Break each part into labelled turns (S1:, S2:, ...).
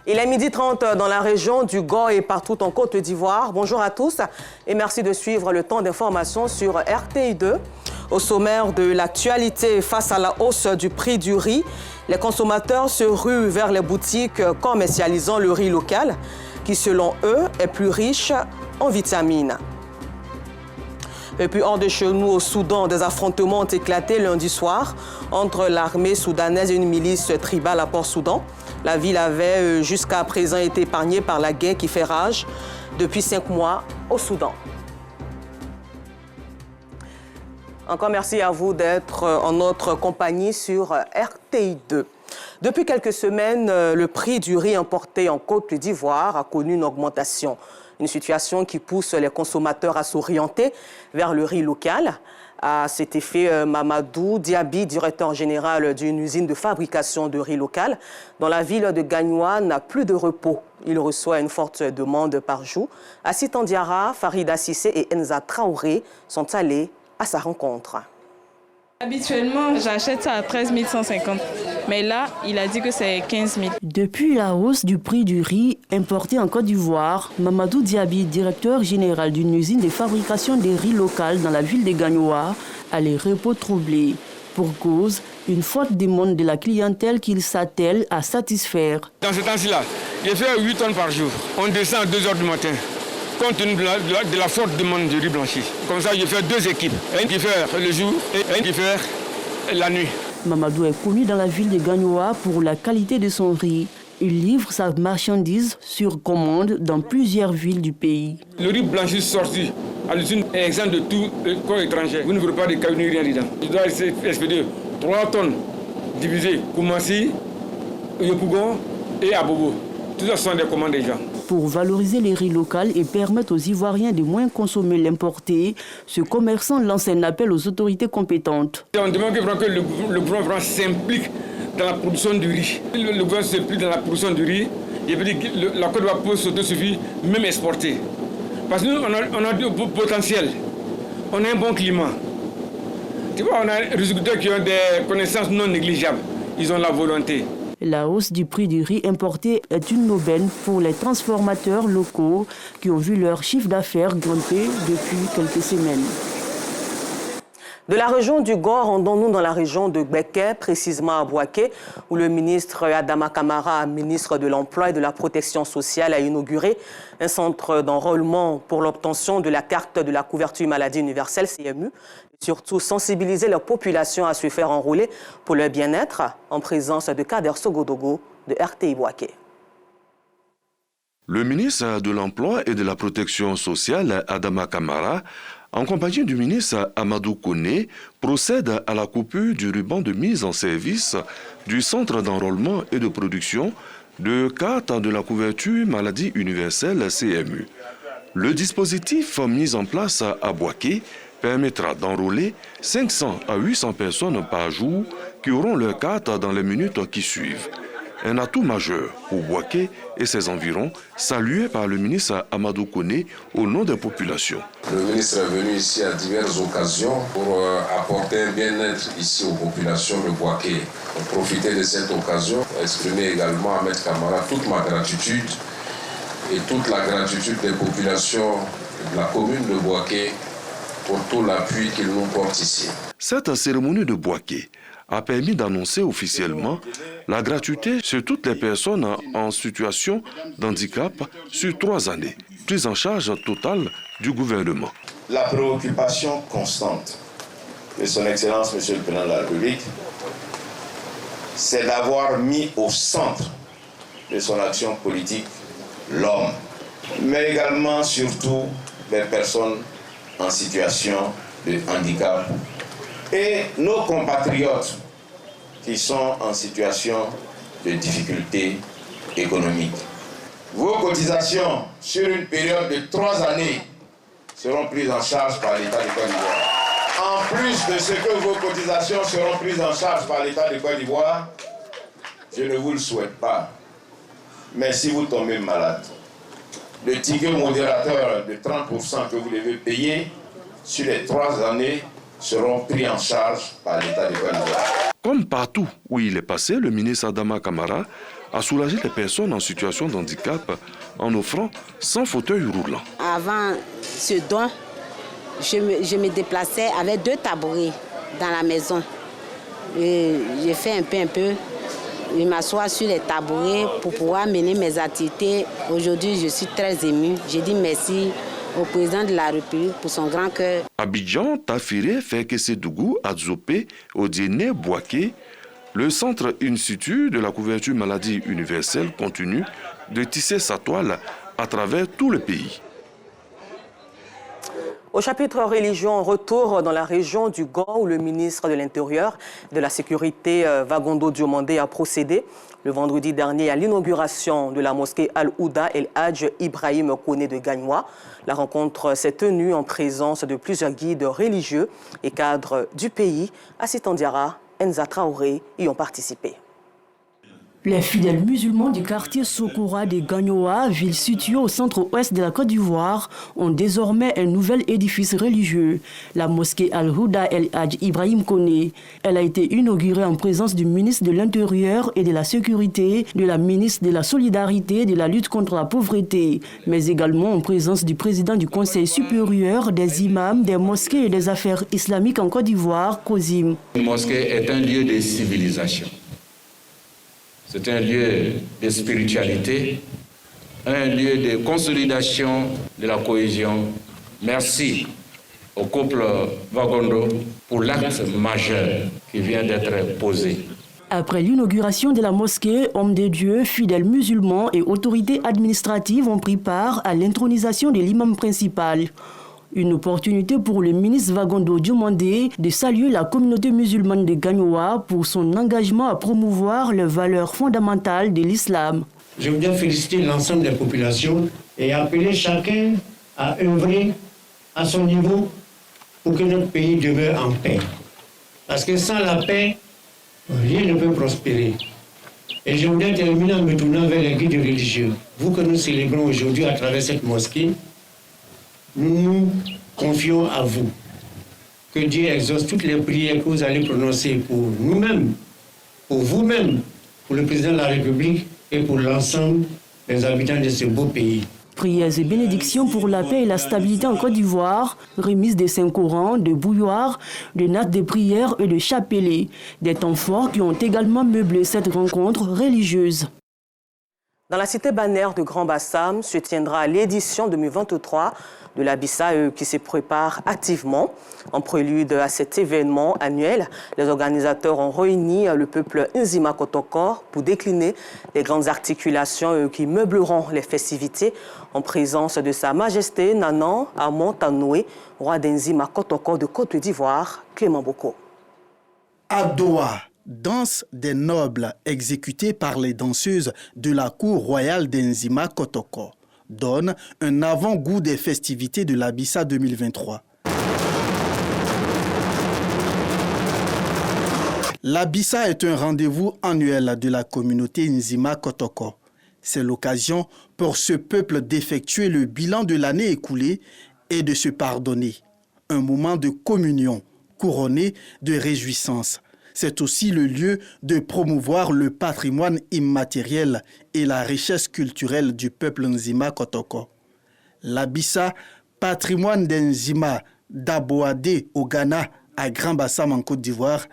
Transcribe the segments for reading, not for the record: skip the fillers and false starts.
S1: Il est 12h30 dans la région du Gor et partout en Côte d'Ivoire. Bonjour à tous et merci de suivre le temps d'information sur RTI2. Au sommaire de l'actualité, face à la hausse du prix du riz, les consommateurs se ruent vers les boutiques commercialisant le riz local, qui selon eux est plus riche en vitamines. Et puis hors de chez nous, au Soudan, des affrontements ont éclaté lundi soir entre l'armée soudanaise et une milice tribale à Port-Soudan. La ville avait jusqu'à présent été épargnée par la guerre qui fait rage depuis 5 mois au Soudan. Encore merci à vous d'être en notre compagnie sur RTI2. Depuis quelques semaines, le prix du riz importé en Côte d'Ivoire a connu une augmentation. Une situation qui pousse les consommateurs à s'orienter vers le riz local. À cet effet, Mamadou Diaby, directeur général d'une usine de fabrication de riz local, dans la ville de Gagnoua, n'a plus de repos. Il reçoit une forte demande par jour. Assitan Diarra, Farida Sissé et Enza Traoré sont allés à sa rencontre.
S2: Habituellement, j'achète ça à 13 150, mais là, il a dit que c'est 15 000.
S3: Depuis la hausse du prix du riz importé en Côte d'Ivoire, Mamadou Diaby, directeur général d'une usine de fabrication de riz local dans la ville de Gagnoua, a les repos troublés. Pour cause, une forte demande de la clientèle qu'il s'attelle à satisfaire.
S4: Dans ce temps-ci-là, je fais 8 tonnes par jour. On descend à 2 h du matin. Compte tenu de la forte demande de riz blanchi. Comme ça, je fais 2 équipes. Une qui fait le jour et une qui fait la nuit.
S3: Mamadou est connu dans la ville de Gagnoua pour la qualité de son riz. Il livre sa marchandise sur commande dans plusieurs villes du pays.
S4: Le riz blanchi sorti à l'usine est exempt de tout corps étranger. Vous ne verrez pas de cabine, rien dedans. Il doit expédier 3 tonnes divisées Koumassi, Yopougon et Abobo. Tout ça sont des commandes des gens.
S3: Pour valoriser les riz locaux et permettre aux Ivoiriens de moins consommer l'importé, ce commerçant lance un appel aux autorités compétentes.
S4: On demande que le gouvernement s'implique dans la production du riz. Le gouvernement s'implique dans la production du riz, et veut dire que la Côte d'Ivoire peut s'autosuffire, même exporter. Parce que nous, on a du potentiel, on a un bon climat. Tu vois, on a des agriculteurs qui ont des connaissances non négligeables, ils ont la volonté.
S3: La hausse du prix du riz importé est une aubaine pour les transformateurs locaux qui ont vu leur chiffre d'affaires grimper depuis quelques semaines.
S1: De la région du Gor, rendons-nous dans la région de Gbeke, précisément à Bouaké, où le ministre Adama Kamara, ministre de l'Emploi et de la Protection sociale, a inauguré un centre d'enrôlement pour l'obtention de la carte de la couverture maladie universelle CMU. Surtout sensibiliser la population à se faire enrôler pour leur bien-être en présence de Kader Sogodogo de RTI Bouaké.
S5: Le ministre de l'Emploi et de la Protection sociale, Adama Kamara, en compagnie du ministre Amadou Koné, procède à la coupure du ruban de mise en service du centre d'enrôlement et de production de cartes de la couverture maladie universelle CMU. Le dispositif mis en place à Bouaké permettra d'enrôler 500 à 800 personnes par jour qui auront leur carte dans les minutes qui suivent. Un atout majeur pour Bouaké et ses environs, salué par le ministre Amadou Koné au nom des populations.
S6: Le ministre est venu ici à diverses occasions pour apporter un bien-être ici aux populations de Bouaké. Pour profiter de cette occasion, exprimer également à M. Kamara toute ma gratitude et toute la gratitude des populations de la commune de Bouaké pour tout l'appui qu'ils nous portent ici.
S5: Cette cérémonie de Bouaké a permis d'annoncer officiellement la gratuité sur toutes les personnes en situation d'handicap sur 3 années, prise en charge totale du gouvernement.
S7: La préoccupation constante de son Excellence, Monsieur le Président de la République, c'est d'avoir mis au centre de son action politique l'homme, mais également, surtout, les personnes en situation de handicap et nos compatriotes qui sont en situation de difficulté économique. Vos cotisations sur une période de 3 années seront prises en charge par l'État de Côte d'Ivoire. En plus de ce que vos cotisations seront prises en charge par l'État de Côte d'Ivoire, je ne vous le souhaite pas. Mais si vous tombez malade, le ticket modérateur de 30% que vous devez payer sur les 3 années seront pris en charge par l'État de Côte d'Ivoire.
S5: Comme partout où il est passé, le ministre Adama Kamara a soulagé les personnes en situation de handicap en offrant 100 fauteuils roulants.
S8: Avant ce don, je me déplaçais avec 2 tabourets dans la maison. J'ai fait un peu. Je m'assois sur les tabourets pour pouvoir mener mes activités. Aujourd'hui, je suis très émue. Je dis merci au président de la République pour son grand cœur.
S5: Abidjan, Tafiré, Fekese-Dougou, Adzopé, Odiene, Bouaké, le Centre Institut de la couverture maladie universelle continue de tisser sa toile à travers tout le pays.
S1: Au chapitre religion, retour dans la région du Gor où le ministre de l'Intérieur et de la Sécurité, Vagondo Diomandé, a procédé le vendredi dernier à l'inauguration de la mosquée Al-Ouda El Hadj Ibrahim Koné de Gagnoa. La rencontre s'est tenue en présence de plusieurs guides religieux et cadres du pays. Assistant Diara, Enza Traoré y ont participé.
S3: Les fidèles musulmans du quartier Sokoura de Gagnoa, ville située au centre-ouest de la Côte d'Ivoire, ont désormais un nouvel édifice religieux, la mosquée Al-Ouda El Hadj Ibrahim Koné. Elle a été inaugurée en présence du ministre de l'Intérieur et de la Sécurité, de la ministre de la Solidarité et de la lutte contre la pauvreté, mais également en présence du président du Conseil supérieur des imams, des mosquées et des affaires islamiques en Côte d'Ivoire, COSIM.
S9: Une mosquée est un lieu de civilisation. C'est un lieu de spiritualité, un lieu de consolidation de la cohésion. Merci au couple Vagondo pour l'acte majeur qui vient d'être posé.
S3: Après l'inauguration de la mosquée, hommes de Dieu, fidèles musulmans et autorités administratives ont pris part à l'intronisation de l'imam principal. Une opportunité pour le ministre Vagondo Diomandé de saluer la communauté musulmane de Gagnoa pour son engagement à promouvoir les valeurs fondamentales de l'islam.
S10: Je voudrais féliciter l'ensemble des populations et appeler chacun à œuvrer à son niveau pour que notre pays demeure en paix. Parce que sans la paix, rien ne peut prospérer. Et je voudrais terminer en me tournant vers les guides religieux. Vous que nous célébrons aujourd'hui à travers cette mosquée, nous nous confions à vous. Que Dieu exauce toutes les prières que vous allez prononcer pour nous-mêmes, pour vous-même, pour le président de la République et pour l'ensemble des habitants de ce beau pays.
S3: Prières et bénédictions pour la paix et la stabilité en Côte d'Ivoire, remise des Saint-Corans, de bouilloires, de nattes de prières et de chapelets. Des temps forts qui ont également meublé cette rencontre religieuse.
S1: Dans la cité bannière de Grand Bassam se tiendra l'édition 2023 de la Bissa qui se prépare activement. En prélude à cet événement annuel, les organisateurs ont réuni le peuple Nzima Kotoko pour décliner les grandes articulations qui meubleront les festivités en présence de Sa Majesté Nanan Amon Tanoué, roi d'Nzima Kotoko de Côte d'Ivoire, Clément Boko.
S11: À Doha, danse des nobles exécutée par les danseuses de la cour royale d'Nzima Kotoko donne un avant-goût des festivités de la Bissa 2023. La Bissa est un rendez-vous annuel de la communauté Nzima Kotoko. C'est l'occasion pour ce peuple d'effectuer le bilan de l'année écoulée et de se pardonner. Un moment de communion couronné de réjouissance. C'est aussi le lieu de promouvoir le patrimoine immatériel et la richesse culturelle du peuple Nzima Kotoko. La Bissa, patrimoine d'Nzima d'Aboadé au Ghana à Grand Bassam en Côte d'Ivoire,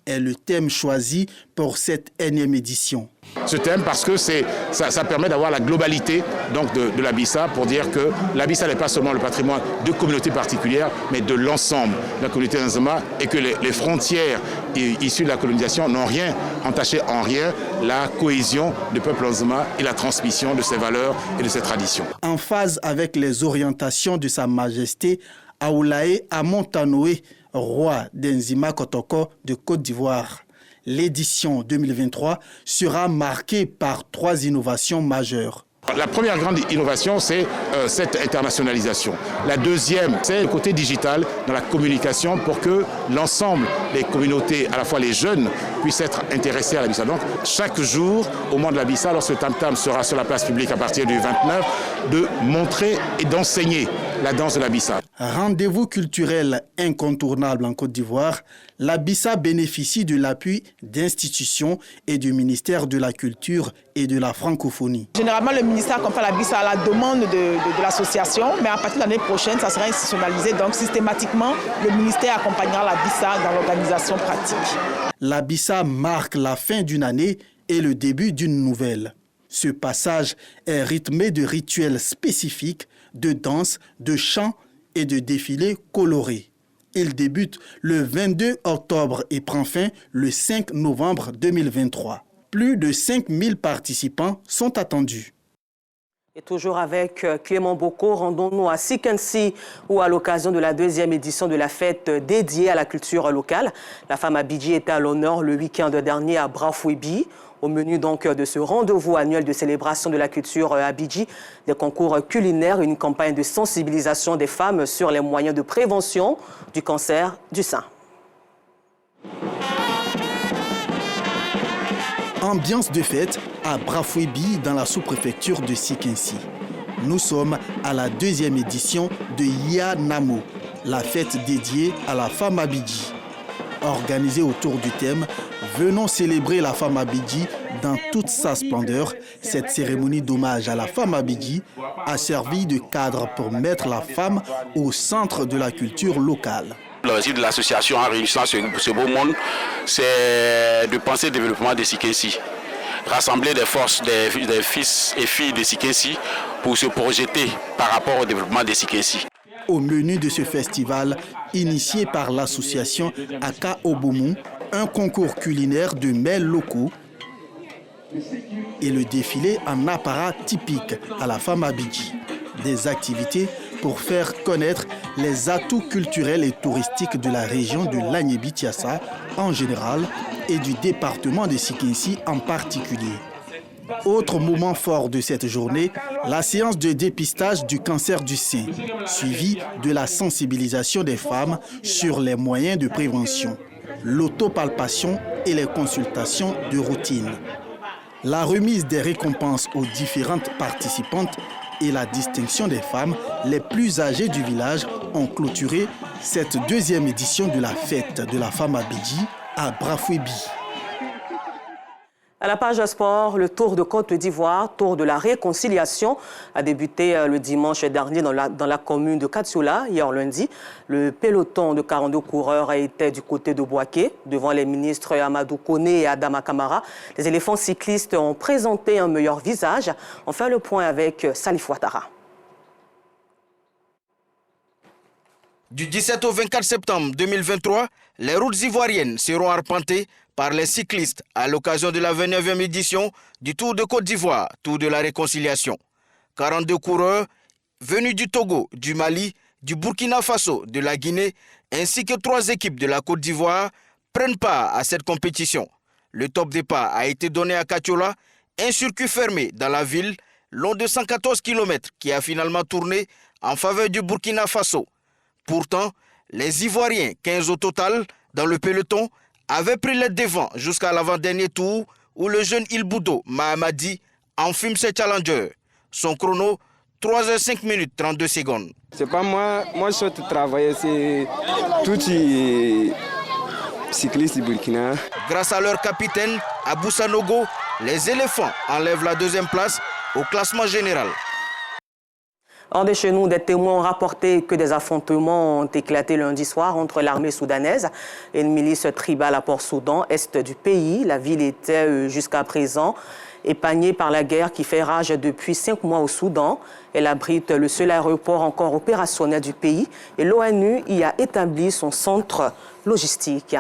S11: est le thème choisi pour cette énième édition.
S12: Ce thème parce que ça permet d'avoir la globalité donc de la Bissa pour dire que la Bissa n'est pas seulement le patrimoine de communautés particulières, mais de l'ensemble de la communauté Nzima et que les frontières issues de la colonisation n'ont rien entaché en rien la cohésion du peuple Nzima et la transmission de ses valeurs et de ses traditions.
S11: En phase avec les orientations de Sa Majesté Aoulaye Amon Tanoué, roi d'Nzima Kotoko de Côte d'Ivoire. L'édition 2023 sera marquée par 3 innovations majeures.
S12: La première grande innovation, c'est cette internationalisation. La deuxième, c'est le côté digital dans la communication pour que l'ensemble des communautés, à la fois les jeunes, puissent être intéressés à la Bissa. Donc, chaque jour, au moment de la Bissa, lorsque le tam-tam sera sur la place publique à partir du 29, de montrer et d'enseigner la danse de la Bissa.
S11: Rendez-vous culturel incontournable en Côte d'Ivoire, la Bissa bénéficie de l'appui d'institutions et du ministère de la Culture et de la Francophonie.
S13: Généralement, le ministère accompagne la Bissa à la demande de l'association, mais à partir de l'année prochaine, ça sera institutionnalisé. Donc, systématiquement, le ministère accompagnera la Bissa dans l'organisation pratique.
S11: La Bissa marque la fin d'une année et le début d'une nouvelle. Ce passage est rythmé de rituels spécifiques, de danse, de chants et de défilés colorés. Il débute le 22 octobre et prend fin le 5 novembre 2023. Plus de 5000 participants sont attendus.
S1: Et toujours avec Clément Boko, rendons-nous à Sikensi où à l'occasion de la 2e édition de la fête dédiée à la culture locale, la femme Abidji était à l'honneur le week-end dernier à Brafouébi. Au menu donc de ce rendez-vous annuel de célébration de la culture Abidji, des concours culinaires, une campagne de sensibilisation des femmes sur les moyens de prévention du cancer du sein.
S11: Ambiance de fête à Brafouébi dans la sous-préfecture de Sikensi. Nous sommes à la 2e édition de Ya Namo, la fête dédiée à la femme Abidji. Organisée autour du thème « Venons célébrer la femme Abidji dans toute sa splendeur », cette cérémonie d'hommage à la femme Abidji a servi de cadre pour mettre la femme au centre de la culture locale.
S14: L'objectif de l'association en réunissant ce beau monde, c'est de penser le développement de Sikensi. Rassembler des forces des fils et filles de Sikensi pour se projeter par rapport au développement de Sikensi.
S11: Au menu de ce festival, initié par l'association Aka Obomu, un concours culinaire de mets locaux et le défilé en apparat typique à la femme Abidji. Des activités pour faire connaître les atouts culturels et touristiques de la région de l'Agnébi-Tiassa en général et du département de Sikensi en particulier. Autre moment fort de cette journée, la séance de dépistage du cancer du sein, suivie de la sensibilisation des femmes sur les moyens de prévention, l'autopalpation et les consultations de routine. La remise des récompenses aux différentes participantes et la distinction des femmes les plus âgées du village ont clôturé cette 2e édition de la fête de la femme Abidji à Brafouébi.
S1: À la page sport, le Tour de Côte d'Ivoire, Tour de la réconciliation, a débuté le dimanche dernier dans la commune de Katsula. Hier lundi, le peloton de 42 coureurs a été du côté de Bouaké, devant les ministres Amadou Koné et Adama Kamara. Les éléphants cyclistes ont présenté un meilleur visage. On fait le point avec Salif Ouattara.
S15: Du 17 au 24 septembre 2023, les routes ivoiriennes seront arpentées par les cyclistes à l'occasion de la 29e édition du Tour de Côte d'Ivoire, Tour de la réconciliation. 42 coureurs venus du Togo, du Mali, du Burkina Faso, de la Guinée, ainsi que 3 équipes de la Côte d'Ivoire prennent part à cette compétition. Le top départ a été donné à Katiola, un circuit fermé dans la ville, long de 114 km, qui a finalement tourné en faveur du Burkina Faso. Pourtant, les Ivoiriens, 15 au total, dans le peloton, avaient pris les devants jusqu'à l'avant-dernier tour où le jeune Ilboudo Mahamadi enfume ses challengers. Son chrono, 3h05 minutes 32 secondes.
S16: C'est pas moi je souhaite travailler, c'est tous les cyclistes du Burkina.
S15: Grâce à leur capitaine, Abou Sanogo, les éléphants enlèvent la 2e place au classement général.
S1: Hors de chez nous, des témoins ont rapporté que des affrontements ont éclaté lundi soir entre l'armée soudanaise et une milice tribale à Port-Soudan, est du pays. La ville était jusqu'à présent épargnée par la guerre qui fait rage depuis 5 mois au Soudan. Elle abrite le seul aéroport encore opérationnel du pays et l'ONU y a établi son centre logistique.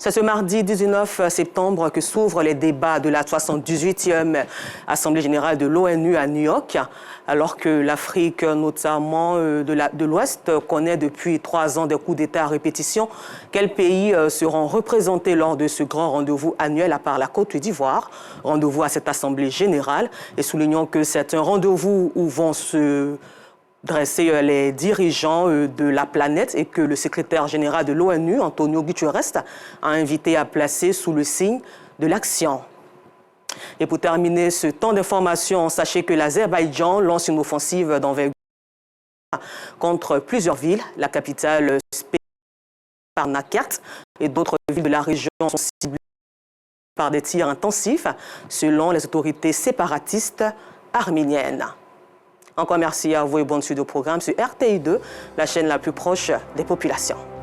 S1: C'est ce mardi 19 septembre que s'ouvrent les débats de la 78e Assemblée générale de l'ONU à New York, alors que l'Afrique, notamment de l'Ouest, connaît depuis 3 ans des coups d'État à répétition. Quels pays seront représentés lors de ce grand rendez-vous annuel à part la Côte d'Ivoire? Rendez-vous à cette Assemblée générale et soulignons que c'est un rendez-vous où vont se dresser les dirigeants de la planète et que le secrétaire général de l'ONU, Antonio Guterres, a invité à placer sous le signe de l'action. Et pour terminer ce temps d'information, sachez que l'Azerbaïdjan lance une offensive d'envergure contre plusieurs villes. La capitale Parnakert et d'autres villes de la région sont ciblées par des tirs intensifs, selon les autorités séparatistes arméniennes. Encore merci à vous et bonne suite au programme sur RTI2, la chaîne la plus proche des populations.